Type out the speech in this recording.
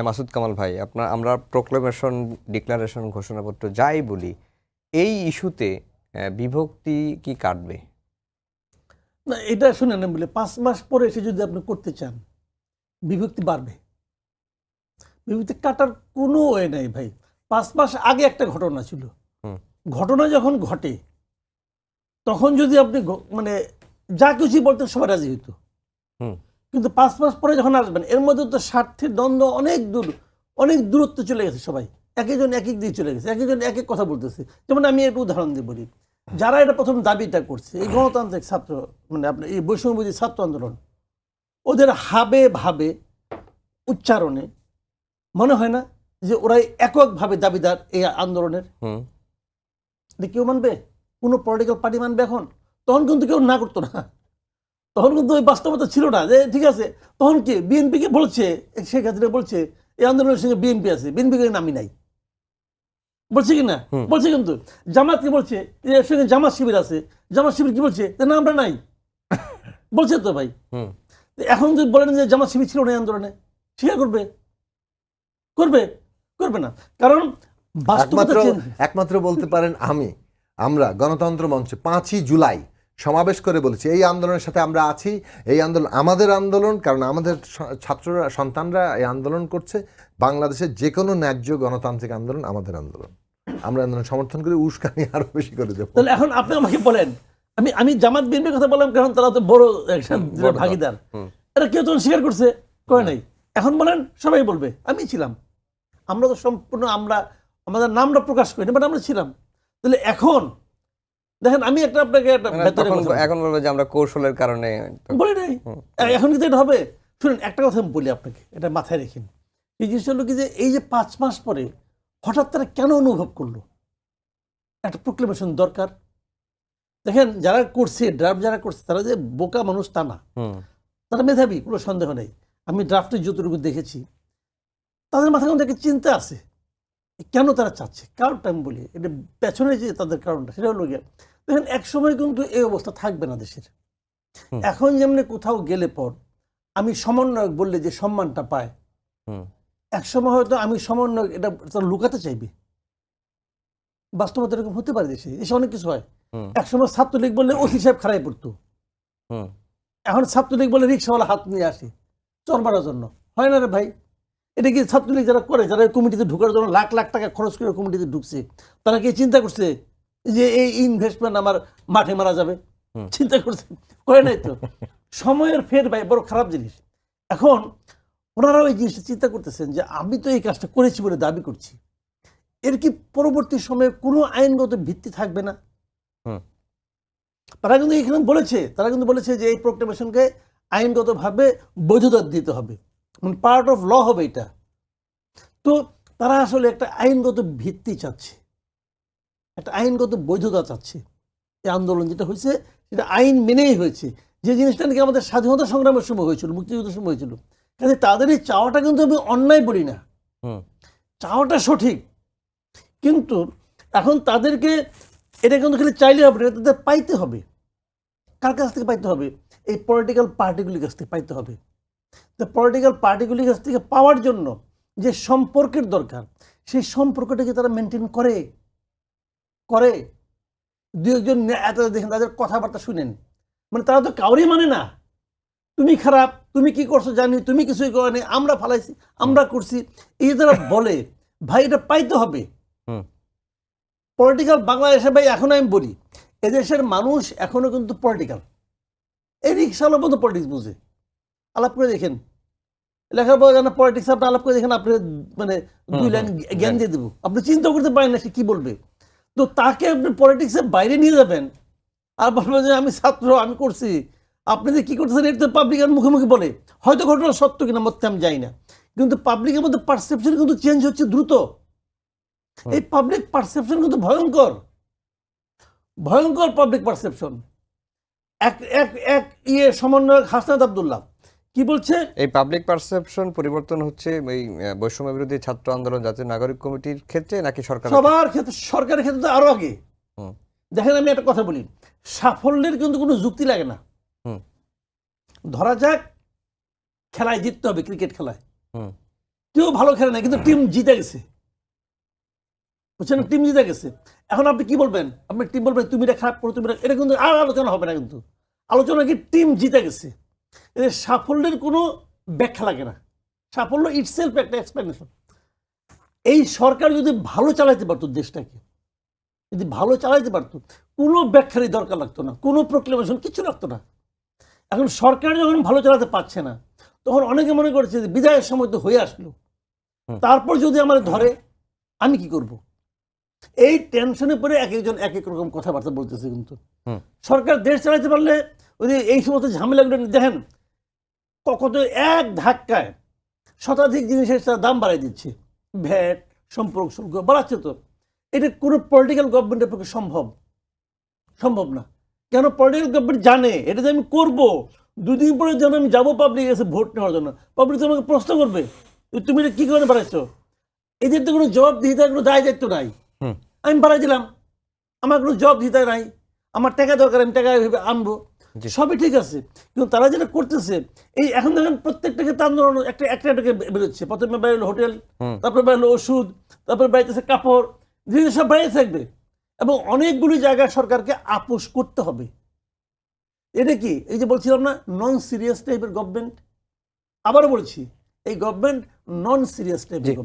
মাসুদ কামাল ভাই, আমরা proclamation, declaration, ঘোষণাপত্র যাই বলি, এই ইস্যুতে বিভক্তি কি কাটবে? না, এটা শুনেন বলে 5 মাস পরে এসে যদি আপনি করতে চান, বিভক্তি বাড়বে। বিভক্তি কাটার কোনো ওয়ে নাই ভাই। 5 মাস আগে একটা ঘটনা ছিল, ঘটনা যখন ঘটে তখন যদি আপনি মানে যা কিছু বলতেন সবাই রাজি হইতো, কিন্তু 5 মাস পরে যখন আসবেন এর মধ্যে তো স্বার্থের দ্বন্দ্ব অনেক দূরত্ব চলে গেছে। সবাই একজন এক দিকে চলে গেছে, একজন এক কথা বলতেছে। যেমন আমি একটু উদাহরণ দিয়ে বলি, যারা এটা প্রথম দাবিটা করছে, এই গণতান্ত্রিক ছাত্র মানে আপনার এই বৈষম্যবিরোধী ছাত্র আন্দোলন, ওদের হাবে ভাবে উচ্চারণে মনে হয় না যে ওরাই এককভাবে দাবিদার এই আন্দোলনের। কেউ মানবে? কোনো পলিটিক্যাল পার্টি মানবে এখন? তখন কিন্তু কেউ না করতো না, তখন কিন্তু ওই বাস্তবতা ছিল না যে ঠিক আছে। তখন কি বিএনপিকে বলছে, শেখ হাসিনা বলছে এই আন্দোলনের সঙ্গে বিএনপি আছে, বিএনপিকে নামি নাই, বলছে কি না? বলছে। কিন্তু জামাত কি বলছে? এর সঙ্গে জামাত শিবির আছে, জামাত শিবির কি বলছে? না, আমরা নাই, বলছে তো ভাই। এখন যদি বলেন যে জামাত শিবির ছিল না এই আন্দোলনে, স্বীকার করবে? করবে না, কারণ একমাত্র বলতে পারেন আমরা গণতন্ত্র মঞ্চে 5ই জুলাই সমাবেশ করে বলেছি এই আন্দোলনের সাথে আমরা আছি, এই আন্দোলন আমাদের আন্দোলন, কারণ আমাদের ছাত্ররা, সন্তানরা এই আন্দোলন করছে। বাংলাদেশের যে কোনো ন্যায্য গণতান্ত্রিক আন্দোলন আমাদের আন্দোলন, আমরা আন্দোলন সমর্থন করে উস্কানি আরো বেশি করে দেবো। তাহলে এখন আপনি আমাকে বলেন, আমি জামাত বিএনপির কথা বললাম কারণ তারা তো বড় ভাগিদার, এটা কেউ তখন স্বীকার করছে? করে নাই। এখন বলেন, সবাই বলবে আমি ছিলাম। আমরা তো সম্পূর্ণ আমাদের নামটা প্রকাশ করিনি, বাট আমরা ছিলাম। তাহলে এখন দেখেন, আমি আপনাকে এখন বলবো যে আমরা কৌশলের কারণে বলি নাই। এখন কিন্তু এটা হবে। শুনুন, একটা কথা আমি বলি আপনাকে, এটা মাথায় রেখেন। এই জিনিসটা হলো কি যে এই যে 5 মাস পরে হঠাৎ তারা কেন অনুভব করলো একটা প্রোক্লেমেশন দরকার? দেখেন, যারা করছে ড্রাফট, যারা করছে তারা যে বোকা মানুষ তা না, তারা মেধাবী, কোনো সন্দেহ নেই। আমি ড্রাফটের যতটুকু দেখেছি তাদের মাথায় মধ্যে একটা চিন্তা আছে কেন তারা চাচ্ছে। কারণটা আমি বলি, এটা পেছনে যে তাদের কারণটা, সেটা হলো গিয়ে দেখেন, এক সময় কিন্তু এই অবস্থা থাকবে না দেশের। এখন যেমনি কোথাও গেলে পর আমি সমন্বয়ক বললে যে সম্মানটা পায়, এক সময় হয়তো আমি সমন্বয়ক এটা লুকাতে চাইবে। বাস্তবতা এরকম হতে পারে, দেশে অনেক কিছু হয়। এক সময় ছাত্রলীগ বললে ওসি সাহেব খারাই পড়তো, এখন ছাত্রলীগ বলে রিক্সাওয়ালা হাত নিয়ে আসে চর মারার জন্য। হয় না রে ভাই? এটা কি ছাত্রলীগ যারা করে, যারা কমিটিতে ঢোকার জন্য লাখ লাখ টাকা খরচ করে কমিটিতে ঢুকছে, তারা কি চিন্তা করছে যে এই ইনভেস্টমেন্ট আমার মাঠে মারা যাবে? চিন্তা করছে? করে নাই তো। সময়ের ফের ভাই বড় খারাপ জিনিস। এখন ওনারা ওই জিনিসটা চিন্তা করতেছেন যে আমি তো এই কাজটা করেছি বলে দাবি করছি, এর কি পরবর্তী সময়ে কোনো আইনগত ভিত্তি থাকবে না? তারা কিন্তু এখানে বলেছে যে এই প্রোক্লেমেশনকে আইনগতভাবে বৈধতা দিতে হবে, মানে পার্ট অফ ল হবে এটা। তো তারা আসলে একটা আইনগত ভিত্তি চাচ্ছে, একটা আইনগত বৈধতা চাচ্ছে। এই আন্দোলন যেটা হয়েছে সেটা আইন মেনেই হয়েছে, যে জিনিসটা নাকি আমাদের স্বাধীনতা সংগ্রামের সময় হয়েছিল, মুক্তিযুদ্ধের সময় হয়েছিল। কাজে তাদের এই চাওয়াটা কিন্তু আমি অন্যায় বলি না, চাওয়াটা সঠিক। কিন্তু এখন তাদেরকে এটা কিন্তু খালি চাইলে হবে না, তাদের পাইতে হবে। কার কাছ থেকে পাইতে হবে? এই পলিটিক্যাল পার্টিগুলির কাছ থেকে পাইতে হবে। তো পলিটিক্যাল পার্টিগুলির কাছ থেকে পাওয়ার জন্য যে সম্পর্কের দরকার, সেই সম্পর্কটাকে তারা মেনটেন করে। দু একজন দেখেন তাদের কথাবার্তা শুনেন, মানে তারা তো কাউরই মানে না। তুমি খারাপ, তুমি কি করছো জানি, তুমি কিছুই করনি, আমরা ফালাইছি, আমরা করছি, এই যারা বলে ভাই, এটা পাইতে হবে। পলিটিক্যাল বাংলাদেশে ভাই, এখন আমি বলি এদেশের মানুষ এখনো কিন্তু পলিটিক্যাল, এই রিক্সাওয়ালা পর্যন্ত পলিটিক্স বুঝে। আলাপ করে দেখেন, লেখাপড়া জানা পলিটিক্স, আপনি আলাপ করে দেখেন, আপনি মানে 2 লাইন জ্ঞান দিয়ে দেবো, আপনি চিন্তা করতে পারেন না সে কি বলবে। তো তাকে আপনি পলিটিক্সের বাইরে নিয়ে যাবেন আর বলবেন যে আমি ছাত্র, আমি করছি, আপনি যে কি করতেছেন এটা তো পাবলিকের মুখোমুখি বলে। হয়তো ঘটনা সত্য কিনা মধ্যে আমি যাই না, কিন্তু পাবলিকের মধ্যে পারসেপশন কিন্তু চেঞ্জ হচ্ছে দ্রুত। এই পাবলিক পারসেপশন কিন্তু ভয়ঙ্কর পাবলিক পারসেপশন। এক সমন্বয়ক হাসনাত আব্দুল্লাহ কি বলছে, এই পাবলিক পারসেপশন পরিবর্তন হচ্ছে এই বৈষম্য বিরোধী ছাত্র আন্দোলন জাতীয় নাগরিক কমিটির ক্ষেত্রে নাকি সরকার? সবার ক্ষেত্রে, সরকারের ক্ষেত্রে তো আরো আগে। দেখেন, আমি একটা কথা বলি, সাফল্যের কিন্তু কোনো যুক্তি লাগে না। ধরা যাক খেলায় জিততে হবে, ক্রিকেট খেলায়, কেউ ভালো খেলে না, কিন্তু টিম জিতে গেছে, বুঝছেন, টিম জিতে গেছে। এখন আপনি কি বলবেন? আপনি টিম বলবেন তুমি এটা খারাপ করো, তুমি এটা কিন্তু আর আলোচনা হবে না, কিন্তু আলোচনা কি টিম জিতে গেছে। এদের সাফল্যের কোনো ব্যাখ্যা লাগে না, সাফল্য ইটসেলফ একটা এক্সপ্লেনেশন। এই সরকার যদি ভালো চালাইতে পারতো দেশটাকে, যদি ভালো চালাইতে পারতো, কোনো ব্যাখ্যারই দরকার লাগতো না, কোনো প্রোক্লেমেশন কিছু লাগতো না। এখন সরকার যখন ভালো চালাতে পারছে না, তখন অনেকে মনে করছে যে বিদায়ের সময় তো হয়ে আসলো, তারপর যদি আমার ধরে আমি কি করব। এই টেনশনে পড়ে এক একজন এক এক রকম কথাবার্তা বলতেছে। কিন্তু সরকার দেশ চালাইতে পারলে ওই এই সমস্ত ঝামেলাগুলো দেখেন, কত এক ধাক্কায় শতাধিক জিনিসের দাম বাড়াই দিচ্ছে, ভ্যাট, সম্পর্ক শুল্ক বাড়াচ্ছে। তো এটা কোনো পলিটিক্যাল গভর্নমেন্টের পক্ষে সম্ভব না। কেন? পলিটিক্যাল গভর্নমেন্ট জানে এটা যে আমি করবো, দুদিন পরে যেন আমি যাবো পাবলিক এসে ভোট নেওয়ার জন্য, পাবলিক আমাকে প্রশ্ন করবে তুমি এটা কি করে বাড়াইছো। এদের তো কোনো জবাবদিহিতার কোনো দায় দায়িত্ব নাই। আমি বাড়াই দিলাম, আমার কোনো জবাবদিহিতা নাই, আমার টাকা দরকার, আমি টাকা আনবো, সবই ঠিক আছে। কিন্তু তারা যেটা করতেছে, এই এখন দেখেন প্রত্যেকটা ক্ষেত্রে আন্দোলন একটা একটা বেরোচ্ছে। প্রথমে বাইরে হোটেল, তারপরে বাইরে ওষুধ, তারপরে বাড়িতেছে কাপড়, ধীরে ধীরে সব বাইরে থাকবে। এবং অনেকগুলি জায়গায় সরকারকে আপোষ করতে হবে। এটা কি এই যে বলছিলাম না, নন সিরিয়াস টাইপের গভর্নমেন্ট। আবারও বলছি, এই গভর্নমেন্ট নন সিরিয়াস টাইপের।